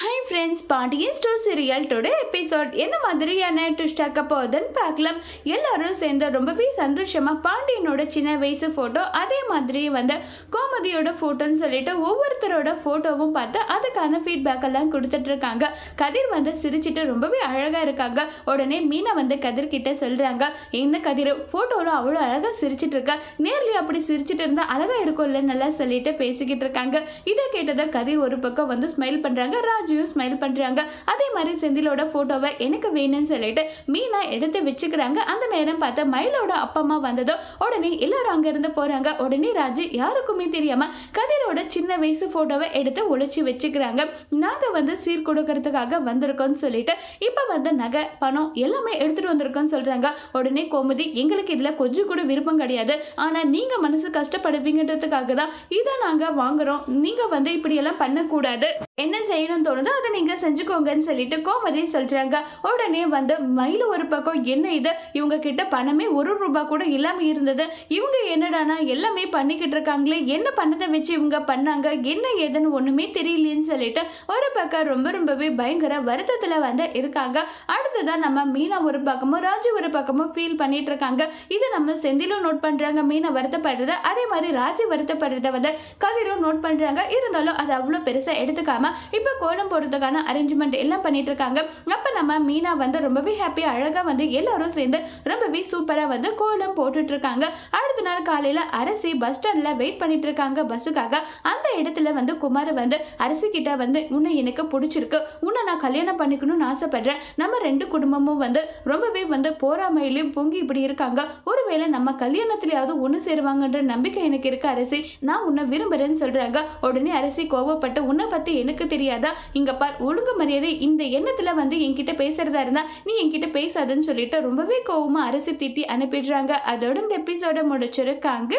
Hi friends, Pandian store serial today episode என்ன மாதிரியான twist ஆக்க போகுதுன்னு பார்க்கலாம். எல்லாரும் சேர்ந்து ரொம்பவே சந்தோஷமாக பாண்டியனோட சின்ன வயசு ஃபோட்டோ, அதே மாதிரி கோமதியோட ஃபோட்டோன்னு சொல்லிட்டு ஒவ்வொருத்தரோட ஃபோட்டோவும் பார்த்து அதுக்கான ஃபீட்பேக் எல்லாம் கொடுத்துட்ருக்காங்க. கதிர் சிரிச்சிட்டு ரொம்பவே அழகாக இருக்காங்க. உடனே மீனா கதிர்கிட்ட சொல்கிறாங்க, என்ன கதிர் ஃபோட்டோவில் அவ்வளோ அழகாக சிரிச்சிட்டு இருக்கா, நேர்லேயே அப்படி சிரிச்சிட்டு இருந்தால் அழகாக இருக்கும்ல நல்லா சொல்லிட்டு பேசிக்கிட்டு இருக்காங்க. இதை கேட்டதை கதிர் ஒரு பக்கம் ஸ்மைல் பண்ணுறாங்க. ராஜுவும் ஸ்மைல் பண்றாங்க. அதே மாதிரி செந்திலோட போட்டோவை எனக்கு வேணும்னு சொல்லிட்டு மீனா எடுத்து வச்சுக்கிறாங்க. அந்த நேரம் பார்த்து மயிலோட அப்பா அம்மா வந்ததோ உடனே எல்லாரும் அங்க இருந்து போறாங்க. உடனே ராஜு யாருக்குமே தெரியாம கதிரோட சின்ன வயசு போட்டோவை எடுத்து ஒளிச்சு வச்சுக்கிறாங்க. நாங்க சீர் கொடுக்கறதுக்காக வந்திருக்கோம்னு சொல்லிட்டு இப்ப நகை பணம் எல்லாமே எடுத்துட்டு வந்திருக்கோம்னு சொல்றாங்க. உடனே கோமதி, எங்களுக்கு இதுல கொஞ்சம் கூட விருப்பம் கிடையாது, ஆனா நீங்க மனசு கஷ்டப்படுவீங்கன்றதுக்காக தான் இதை நாங்க வாங்குறோம். நீங்க இப்படி எல்லாம் பண்ணக்கூடாது, என்ன செய்யணும் தோணுதோ அதை நீங்க செஞ்சுக்கோங்கன்னு சொல்லிட்டு கோமதி சொல்றாங்க. உடனே மயில் ஒரு பக்கம், என்ன இது இவங்க கிட்ட பணமே ₹1 கூட இல்லாம இருந்தது, இவங்க என்னடானா எல்லாமே பண்ணிக்கிட்டு இருக்காங்களே, என்ன பண்ணதை வச்சு இவங்க பண்ணாங்க, என்ன ஏதுன்னு ஒண்ணுமே தெரியலன்னு சொல்லிட்டு ஒரு பக்கம் ரொம்பவே பயங்கர வருத்தத்துல இருக்காங்க. அடுத்ததான் நம்ம மீனா ஒரு பக்கமும் ராஜு ஒரு பக்கமும் ஃபீல் பண்ணிட்டு இருக்காங்க. இதை நம்ம செந்திலும் நோட் பண்றாங்க, மீனா வருத்தப்படுறத. அதே மாதிரி ராஜு வருத்தப்படுறத கதிரும் நோட் பண்றாங்க. இருந்தாலும் அது அவ்வளவு பெருசா எடுத்துக்காம இப்ப கோலம் போடுறதுக்கான அரேஞ்ச்மெண்ட் எல்லாம் பண்ணிட்டு இருக்காங்க. அப்ப நம்ம மீனா ரொம்பவே ஹாப்பியா அழகா எல்லாரும் சேர்ந்து ரொம்பவே சூப்பரா கோலம் போட்டுட்டு இருக்காங்க. அடுத்த நாள் காலையில அரசி பஸ் ஸ்டாண்ட்ல வெயிட் பண்ணிட்டு இருக்காங்க பஸ்ஸுக்காக. அந்த இடத்துல குமார் அரசி கிட்ட உன்னை எனக்கு பிடிச்சிருக்கு, உன்னை நான் கல்யாணம் பண்ணிக்கணும்னு ஆசைப்படுறேன், நம்ம ரெண்டு குடும்பமும் ரொம்பவே போராமையிலையும் பொங்கி இப்படி இருக்காங்க, ஒருவேளை நம்ம கல்யாணத்திலேயாவது ஒண்ணு சேருவாங்கன்ற நம்பிக்கை எனக்கு இருக்கு அரசி, நான் உன்னை விரும்புறேன்னு சொல்றாங்க. உடனே அரசி கோவப்பட்டு, உன்னை பத்தி எனக்கு தெரியாதா, இங்க பார் ஒழுங்கு மரியாதை இந்த எண்ணத்துல என்கிட்ட பேசுறதா இருந்தா நீ என்கிட்ட பேசாதுன்னு சொல்லிட்டு ரொம்பவே கோவமா அரசி திட்டி அனுப்பிடுறாங்க. அதோட இந்த எபிசோட முடிச்சிருக்காங்க.